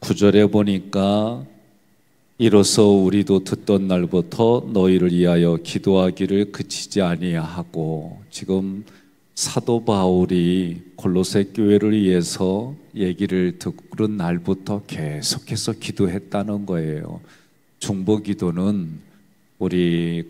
9절에 보니까 이로써 우리도 듣던 날부터 너희를 위하여 기도하기를 그치지 아니하고, 지금 사도 바울이 골로새 교회를 위해서 얘기를 듣는 날부터 계속해서 기도했다는 거예요. 중보 기도는 우리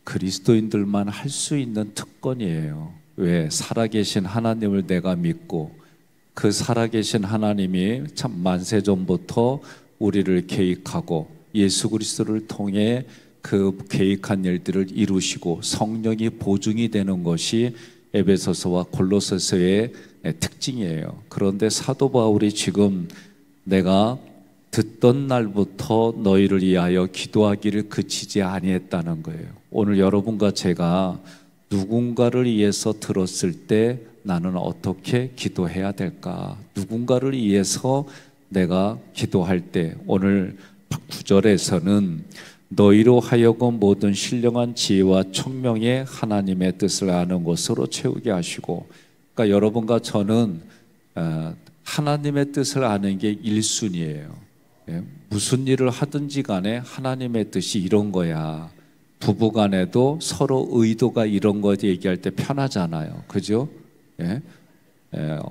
그리스도인들만 할 수 있는 특권이에요. 왜? 살아계신 하나님을 내가 믿고 그 살아계신 하나님이 참 만세전부터 우리를 계획하고 예수 그리스도를 통해 그 계획한 일들을 이루시고 성령이 보증이 되는 것이 에베소서와 골로새서의 특징이에요. 그런데 사도 바울이 지금 내가 듣던 날부터 너희를 위하여 기도하기를 그치지 아니했다는 거예요. 오늘 여러분과 제가 누군가를 위해서 들었을 때 나는 어떻게 기도해야 될까? 누군가를 위해서 내가 기도할 때 오늘 9절에서는 너희로 하여금 모든 신령한 지혜와 총명의 하나님의 뜻을 아는 것으로 채우게 하시고, 그러니까 여러분과 저는 하나님의 뜻을 아는 게 1순위예요. 무슨 일을 하든지 간에 하나님의 뜻이 이런 거야. 부부간에도 서로 의도가 이런 거 얘기할 때 편하잖아요. 그죠?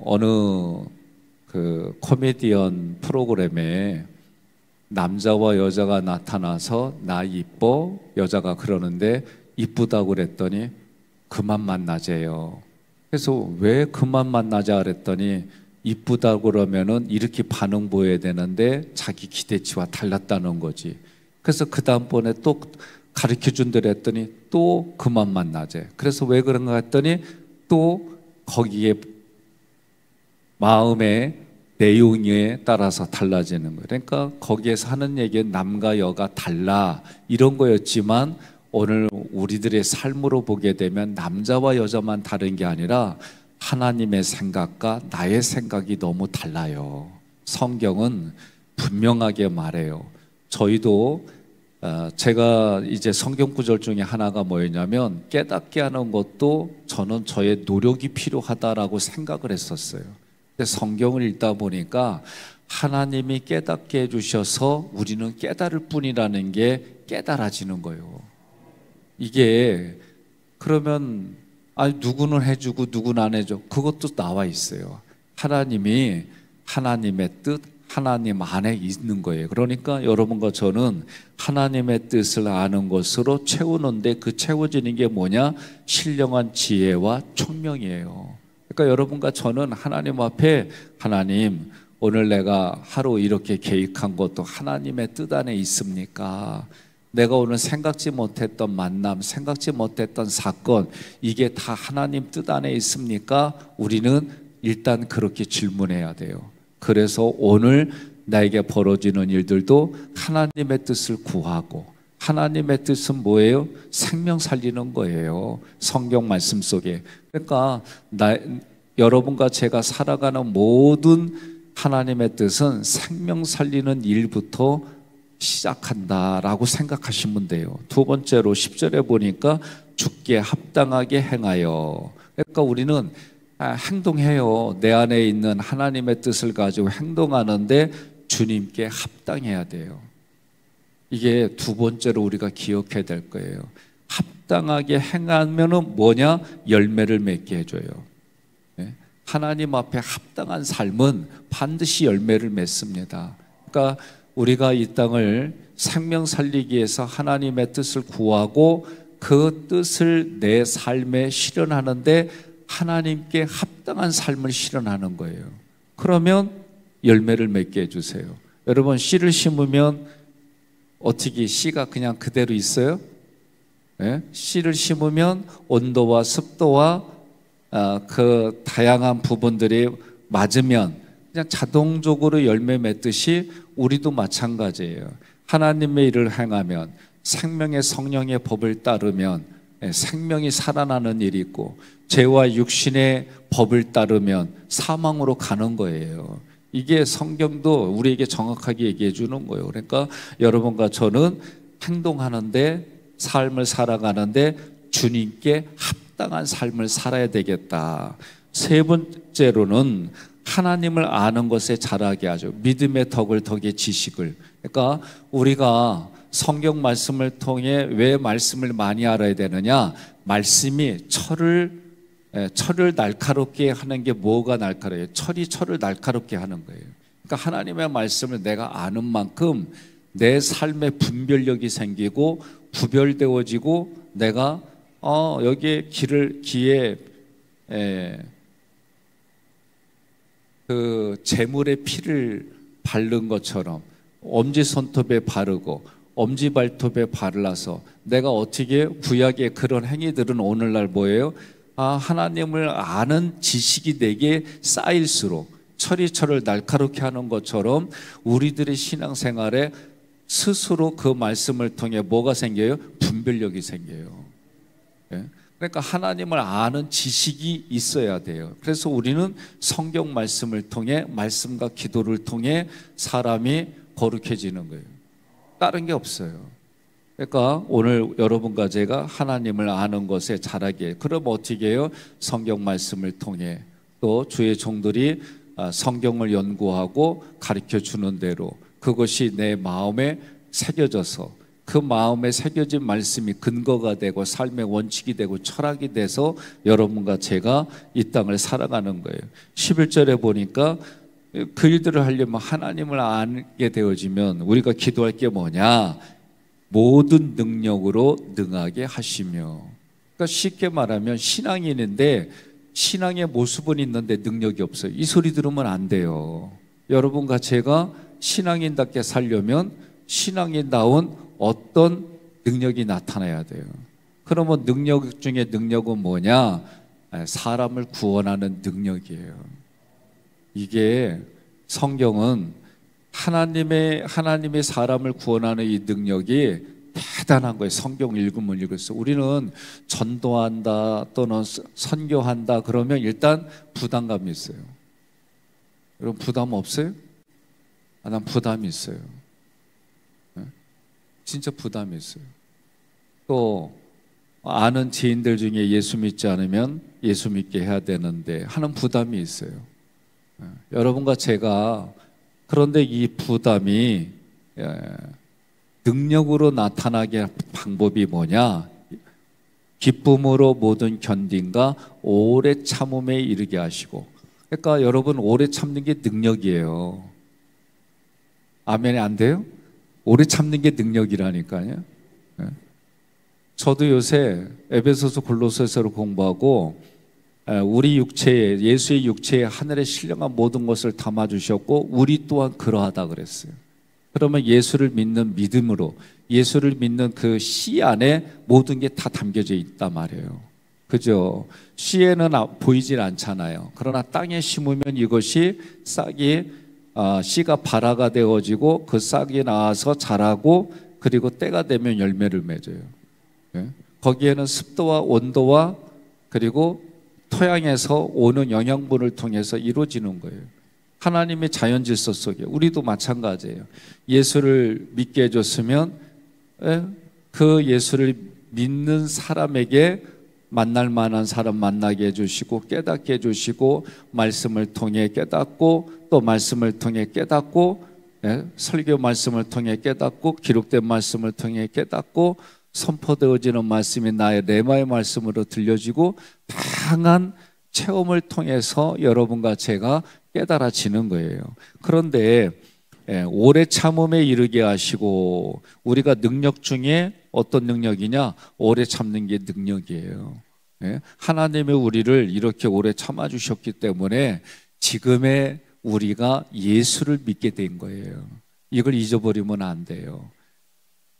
어느 그 코미디언 프로그램에 남자와 여자가 나타나서 나 이뻐? 여자가 그러는데 이쁘다고 그랬더니 그만 만나재요. 그래서 왜 그만 만나자 그랬더니 이쁘다고 그러면은 이렇게 반응 보여야 되는데 자기 기대치와 달랐다는 거지. 그래서 그 다음번에 또 가르쳐 준대로 했더니 또 그만 만나재. 그래서 왜 그런가 했더니 또 거기에 마음의 내용에 따라서 달라지는 거예요. 그러니까 거기에서 하는 얘기는 남과 여가 달라 이런 거였지만 오늘 우리들의 삶으로 보게 되면 남자와 여자만 다른 게 아니라 하나님의 생각과 나의 생각이 너무 달라요. 성경은 분명하게 말해요. 저희도 제가 이제 성경 구절 중에 하나가 뭐였냐면 깨닫게 하는 것도 저는 저의 노력이 필요하다라고 생각을 했었어요. 근데 성경을 읽다 보니까 하나님이 깨닫게 해주셔서 우리는 깨달을 뿐이라는 게 깨달아지는 거예요. 이게 그러면 아니 누구는 해주고 누구는 안 해줘. 그것도 나와 있어요. 하나님이 하나님의 뜻, 하나님 안에 있는 거예요. 그러니까 여러분과 저는 하나님의 뜻을 아는 것으로 채우는데 그 채워지는 게 뭐냐? 신령한 지혜와 총명이에요. 그러니까 여러분과 저는 하나님 앞에 하나님 오늘 내가 하루 이렇게 계획한 것도 하나님의 뜻 안에 있습니까? 내가 오늘 생각지 못했던 만남, 생각지 못했던 사건 이게 다 하나님 뜻 안에 있습니까? 우리는 일단 그렇게 질문해야 돼요. 그래서 오늘 나에게 벌어지는 일들도 하나님의 뜻을 구하고, 하나님의 뜻은 뭐예요? 생명 살리는 거예요. 성경 말씀 속에. 그러니까 여러분과 제가 살아가는 모든 하나님의 뜻은 생명 살리는 일부터 시작한다라고 생각하시면 돼요. 두 번째로 10절에 보니까 주께 합당하게 행하여. 그러니까 우리는 행동해요. 내 안에 있는 하나님의 뜻을 가지고 행동하는데 주님께 합당해야 돼요. 이게 두 번째로 우리가 기억해야 될 거예요. 합당하게 행하면은 뭐냐? 열매를 맺게 해줘요. 하나님 앞에 합당한 삶은 반드시 열매를 맺습니다. 그러니까 우리가 이 땅을 생명 살리기 위해서 하나님의 뜻을 구하고 그 뜻을 내 삶에 실현하는데 하나님께 합당한 삶을 실현하는 거예요. 그러면 열매를 맺게 해주세요. 여러분 씨를 심으면 어떻게 씨가 그냥 그대로 있어요? 씨를 심으면 온도와 습도와 그 다양한 부분들이 맞으면 그냥 자동적으로 열매 맺듯이 우리도 마찬가지예요. 하나님의 일을 행하면 생명의 성령의 법을 따르면 생명이 살아나는 일이 있고 죄와 육신의 법을 따르면 사망으로 가는 거예요. 이게 성경도 우리에게 정확하게 얘기해 주는 거예요. 그러니까 여러분과 저는 행동하는데 삶을 살아가는데 주님께 합당한 삶을 살아야 되겠다. 세 번째로는 하나님을 아는 것에 자라게 하죠. 믿음의 덕에 지식을. 그러니까 우리가 성경 말씀을 통해 왜 말씀을 많이 알아야 되느냐? 말씀이 철을 날카롭게 하는 게 뭐가 날카로워요? 철을 날카롭게 하는 거예요. 그러니까 하나님의 말씀을 내가 아는 만큼 내 삶의 분별력이 생기고 구별되어지고 내가 여기에 기에 그 재물의 피를 바른 것처럼 엄지손톱에 바르고 엄지발톱에 발라서 내가 어떻게 구약의 그런 행위들은 오늘날 뭐예요? 하나님을 아는 지식이 내게 쌓일수록 철을 날카롭게 하는 것처럼 우리들의 신앙생활에 스스로 그 말씀을 통해 뭐가 생겨요? 분별력이 생겨요. 그러니까 하나님을 아는 지식이 있어야 돼요. 그래서 우리는 성경 말씀을 통해 말씀과 기도를 통해 사람이 거룩해지는 거예요. 다른 게 없어요. 그러니까 오늘 여러분과 제가 하나님을 아는 것에 자라게. 그럼 어떻게 해요? 성경 말씀을 통해 또 주의 종들이 성경을 연구하고 가르쳐 주는 대로 그것이 내 마음에 새겨져서 그 마음에 새겨진 말씀이 근거가 되고 삶의 원칙이 되고 철학이 돼서 여러분과 제가 이 땅을 살아가는 거예요. 11절에 보니까 그 일들을 하려면 하나님을 알게 되어지면 우리가 기도할 게 뭐냐? 모든 능력으로 능하게 하시며. 그러니까 쉽게 말하면 신앙인인데 신앙의 모습은 있는데 능력이 없어요. 이 소리 들으면 안 돼요. 여러분과 제가 신앙인답게 살려면 신앙인다운 어떤 능력이 나타나야 돼요. 그러면 능력 중에 능력은 뭐냐? 사람을 구원하는 능력이에요. 이게 성경은 하나님의 사람을 구원하는 이 능력이 대단한 거예요. 성경 읽으면 읽을수록. 우리는 전도한다 또는 선교한다 그러면 일단 부담감이 있어요. 여러분 부담 없어요? 난 부담이 있어요. 진짜 부담이 있어요. 또 아는 지인들 중에 예수 믿지 않으면 예수 믿게 해야 되는데 하는 부담이 있어요. 여러분과 제가 그런데 이 부담이 능력으로 나타나게 할 방법이 뭐냐? 기쁨으로 모든 견딘과 오래 참음에 이르게 하시고. 그러니까 여러분 오래 참는 게 능력이에요. 아멘이 안 돼요? 오래 참는 게 능력이라니까요. 저도 요새 에베소서 골로새서를 공부하고 우리 육체에 예수의 육체에 하늘의 신령한 모든 것을 담아주셨고 우리 또한 그러하다 그랬어요. 그러면 예수를 믿는 믿음으로 예수를 믿는 그 씨 안에 모든 게 다 담겨져 있단 말이에요. 그죠? 씨에는 보이질 않잖아요. 그러나 땅에 심으면 이것이 싹이 씨가 발화가 되어지고 그 싹이 나와서 자라고 그리고 때가 되면 열매를 맺어요. 거기에는 습도와 온도와 그리고 토양에서 오는 영양분을 통해서 이루어지는 거예요. 하나님의 자연 질서 속에 우리도 마찬가지예요. 예수를 믿게 해줬으면 그 예수를 믿는 사람에게 만날 만한 사람 만나게 해주시고 깨닫게 해주시고 말씀을 통해 깨닫고 또 말씀을 통해 깨닫고 설교 말씀을 통해 깨닫고 기록된 말씀을 통해 깨닫고 선포되어지는 말씀이 나의 레마의 말씀으로 들려지고 다양한 체험을 통해서 여러분과 제가 깨달아지는 거예요. 그런데 오래 참음에 이르게 하시고 우리가 능력 중에 어떤 능력이냐? 오래 참는 게 능력이에요. 하나님이 우리를 이렇게 오래 참아주셨기 때문에 지금의 우리가 예수를 믿게 된 거예요. 이걸 잊어버리면 안 돼요.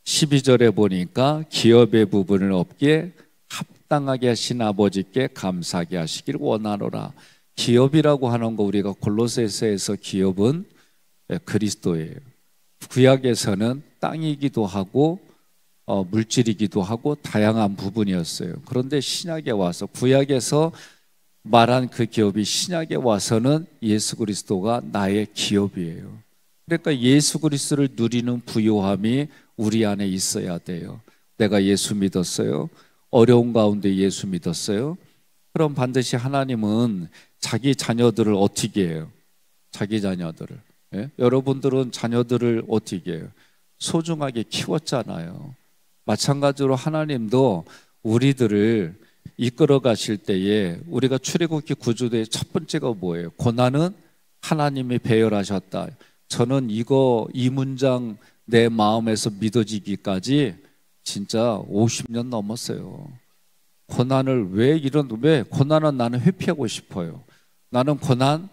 12절에 보니까 기업의 부분을 없게 합당하게 하신 아버지께 감사하게 하시길 원하노라. 기업이라고 하는 거 우리가 골로새서에서 기업은 그리스도예요. 구약에서는 땅이기도 하고 물질이기도 하고 다양한 부분이었어요. 그런데 신약에 와서 구약에서 말한 그 기업이 신약에 와서는 예수 그리스도가 나의 기업이에요. 그러니까 예수 그리스도를 누리는 부요함이 우리 안에 있어야 돼요. 내가 예수 믿었어요. 어려운 가운데 예수 믿었어요. 그럼 반드시 하나님은 자기 자녀들을 어떻게 해요? 자기 자녀들을. 예? 여러분들은 자녀들을 어떻게 해요? 소중하게 키웠잖아요. 마찬가지로 하나님도 우리들을 이끌어 가실 때에 우리가 출애굽기 구조대의 첫 번째가 뭐예요? 고난은 하나님이 배열하셨다. 저는 이 문장 내 마음에서 믿어지기까지 진짜 50년 넘었어요. 왜 고난은 나는 회피하고 싶어요. 나는 고난,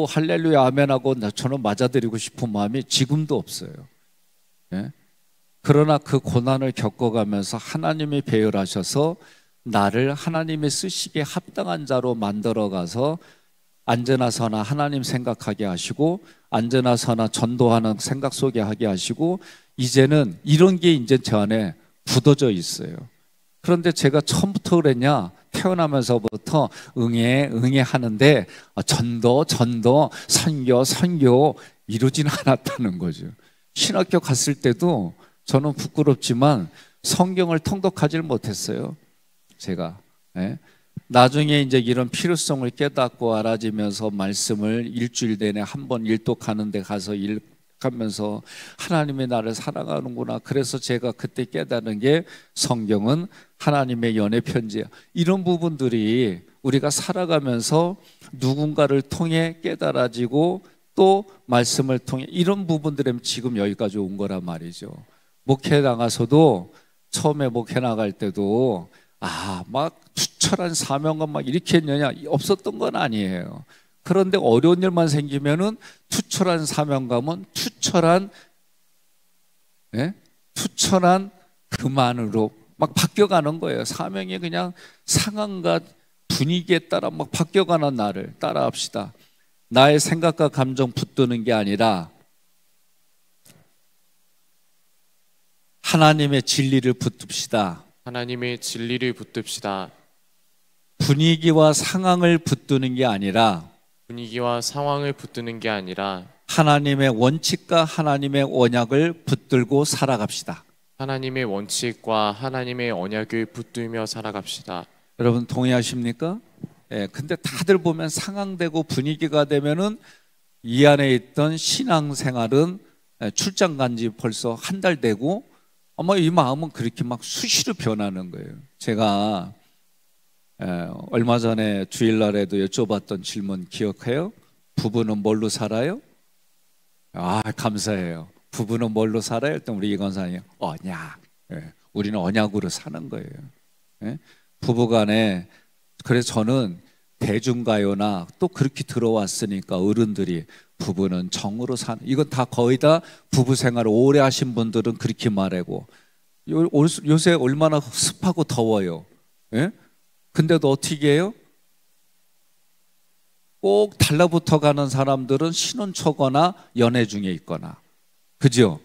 할렐루야 아멘하고 저는 맞아드리고 싶은 마음이 지금도 없어요. 예? 그러나 그 고난을 겪어가면서 하나님이 배열하셔서 나를 하나님이 쓰시기에 합당한 자로 만들어가서 언제나 서나 하나님 생각하게 하시고 언제나 서나 전도하는 생각 속에 하게 하시고 이제는 이런 게 이제 제 안에 굳어져 있어요. 그런데 제가 처음부터 그랬냐? 태어나면서부터 응애 하는데 전도 선교 이루진 않았다는 거죠. 신학교 갔을 때도 저는 부끄럽지만 성경을 통독하지 못했어요. 제가. 예? 나중에 이제 이런 필요성을 깨닫고 알아지면서 말씀을 일주일 내내 한 번 일독하는 데 가서 일하면서 하나님이 나를 사랑하는구나. 그래서 제가 그때 깨닫는 게 성경은 하나님의 연애 편지야. 이런 부분들이 우리가 살아가면서 누군가를 통해 깨달아지고 또 말씀을 통해 이런 부분들은 지금 여기까지 온 거란 말이죠. 목회 나가서도 처음에 목회 나갈 때도 막 투철한 사명감 막 이렇게 했느냐? 없었던 건 아니에요. 그런데 어려운 일만 생기면은 투철한 사명감은 투철한 그만으로 막 바뀌어가는 거예요. 사명이 그냥 상황과 분위기에 따라 막 바뀌어가는 나를 따라합시다. 나의 생각과 감정 붙드는 게 아니라 하나님의 진리를 붙듭시다. 하나님의 진리를 붙듭시다. 분위기와 상황을 붙드는 게 아니라 하나님의 원칙과 하나님의 언약을 붙들고 살아갑시다. 하나님의 원칙과 하나님의 언약을 붙들며 살아갑시다. 여러분 동의하십니까? 예, 근데 다들 보면 상황되고 분위기가 되면은 이 안에 있던 신앙생활은 출장 간지 벌써 한 달 되고 아마 이 마음은 그렇게 막 수시로 변하는 거예요. 제가 얼마 전에 주일날에도 여쭤봤던 질문 기억해요? 부부는 뭘로 살아요? 감사해요. 부부는 뭘로 살아요? 일단 우리 이건사님 언약. 우리는 언약으로 사는 거예요. 부부간에. 그래서 저는 대중가요나 또 그렇게 들어왔으니까 어른들이 부부는 정으로 사는, 이건 다 거의 다 부부 생활을 오래 하신 분들은 그렇게 말하고, 요새 얼마나 습하고 더워요. 근데도 어떻게 해요? 꼭 달라붙어 가는 사람들은 신혼초거나 연애 중에 있거나, 그죠?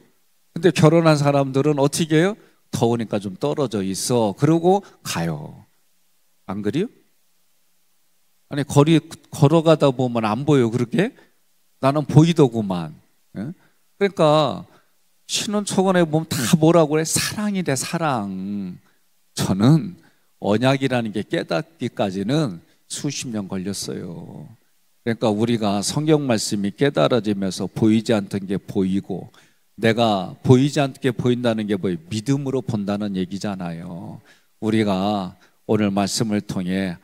근데 결혼한 사람들은 어떻게 해요? 더우니까 좀 떨어져 있어. 그러고 가요. 안 그래요? 아니 거리 걸어가다 보면 안 보여 그렇게? 나는 보이더구만. 그러니까 신혼초건에 보면 다 뭐라고 그래? 사랑이래, 사랑. 저는 언약이라는 게 깨닫기까지는 수십 년 걸렸어요. 그러니까 우리가 성경 말씀이 깨달아지면서 보이지 않던 게 보이고, 내가 보이지 않게 보인다는 게 뭐예요? 믿음으로 본다는 얘기잖아요. 우리가 오늘 말씀을 통해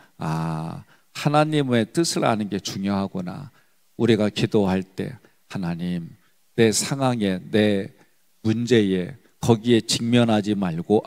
하나님의 뜻을 아는 게 중요하구나. 우리가 기도할 때 하나님, 내 상황에, 내 문제에 거기에 직면하지 말고,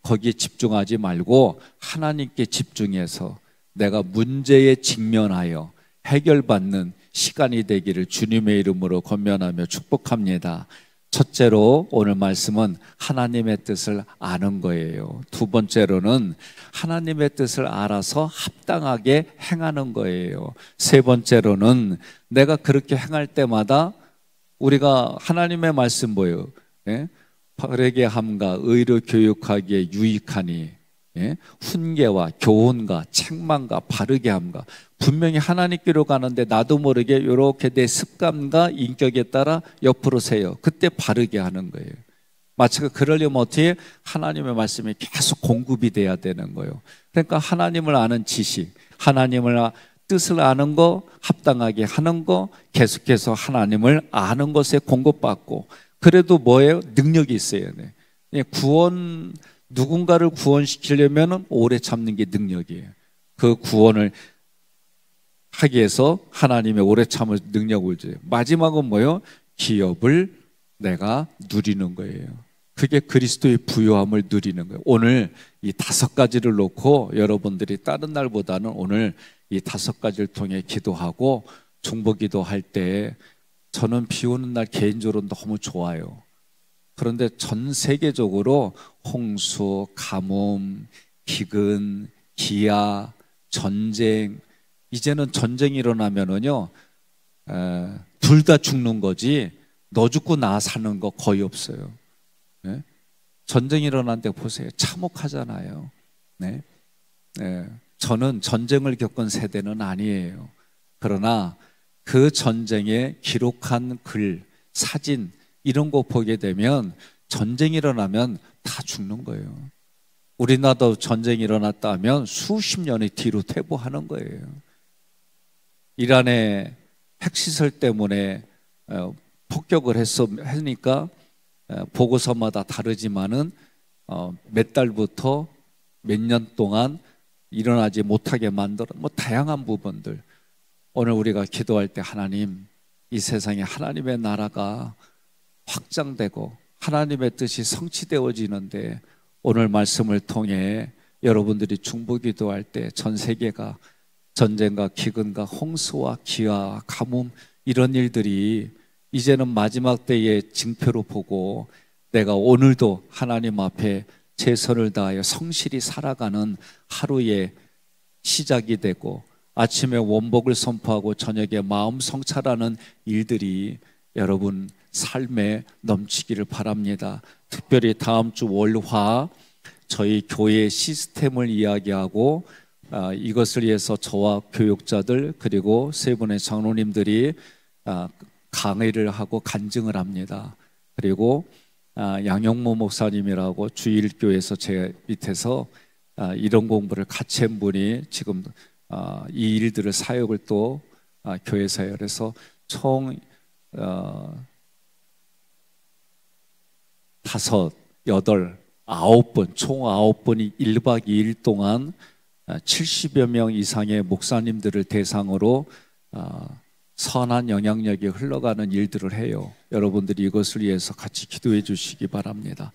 거기에 집중하지 말고 하나님께 집중해서 내가 문제에 직면하여 해결받는 시간이 되기를 주님의 이름으로 권면하며 축복합니다. 첫째로 오늘 말씀은 하나님의 뜻을 아는 거예요. 두 번째로는 하나님의 뜻을 알아서 합당하게 행하는 거예요. 세 번째로는 내가 그렇게 행할 때마다 우리가 하나님의 말씀 뭐예요? 바르게 함과 의로 교육하기에 유익하니, 훈계와 교훈과 책망과 바르게 함과, 분명히 하나님께로 가는데 나도 모르게 이렇게 내 습관과 인격에 따라 옆으로 세요. 그때 바르게 하는 거예요. 마치 그러려면 어떻게? 하나님의 말씀이 계속 공급이 돼야 되는 거예요. 그러니까 하나님을 아는 지식, 하나님을 뜻을 아는 거, 합당하게 하는 거, 계속해서 하나님을 아는 것에 공급받고, 그래도 뭐예요? 능력이 있어야 돼. 누군가를 구원시키려면 오래 참는 게 능력이에요. 그 구원을 하기 위해서 하나님의 오래 참을 능력을 줘요. 마지막은 뭐예요? 기업을 내가 누리는 거예요. 그게 그리스도의 부요함을 누리는 거예요. 오늘 이 5가지를 놓고 여러분들이 다른 날보다는 오늘 이 5가지를 통해 기도하고 중보기도 할 때 저는 비 오는 날 개인적으로 너무 좋아요. 그런데 전 세계적으로 홍수, 가뭄, 기근, 기아, 전쟁, 이제는 전쟁이 일어나면은요, 둘 다 죽는 거지 너 죽고 나 사는 거 거의 없어요. 네? 전쟁이 일어난 데 보세요. 참혹하잖아요. 네? 네. 저는 전쟁을 겪은 세대는 아니에요. 그러나 그 전쟁에 기록한 글, 사진 이런 거 보게 되면 전쟁이 일어나면 다 죽는 거예요. 우리나라도 전쟁이 일어났다 하면 수십 년이 뒤로 퇴보하는 거예요. 이란의 핵시설 때문에 폭격을 하니까 보고서마다 다르지만은 몇 달부터 몇 년 동안 일어나지 못하게 만들어 다양한 부분들. 오늘 우리가 기도할 때 하나님, 이 세상에 하나님의 나라가 확장되고 하나님의 뜻이 성취되어지는데 오늘 말씀을 통해 여러분들이 중보기도할 때 전 세계가 전쟁과 기근과 홍수와 기아와 가뭄 이런 일들이 이제는 마지막 때의 징표로 보고 내가 오늘도 하나님 앞에 최선을 다하여 성실히 살아가는 하루의 시작이 되고 아침에 원복을 선포하고 저녁에 마음 성찰하는 일들이 여러분 삶에 넘치기를 바랍니다. 특별히 다음 주 월화 저희 교회 시스템을 이야기하고 이것을 위해서 저와 교육자들 그리고 세 분의 장로님들이 강의를 하고 간증을 합니다. 그리고 양영모 목사님이라고 주일교회에서 제 밑에서 이런 공부를 같이 한 분이 지금 이 일들을 사역을 또 교회에서 해요. 그래서 총 5, 8, 9번 총 9번이 1박 2일 동안 70여 명 이상의 목사님들을 대상으로 선한 영향력이 흘러가는 일들을 해요. 여러분들이 이것을 위해서 같이 기도해 주시기 바랍니다.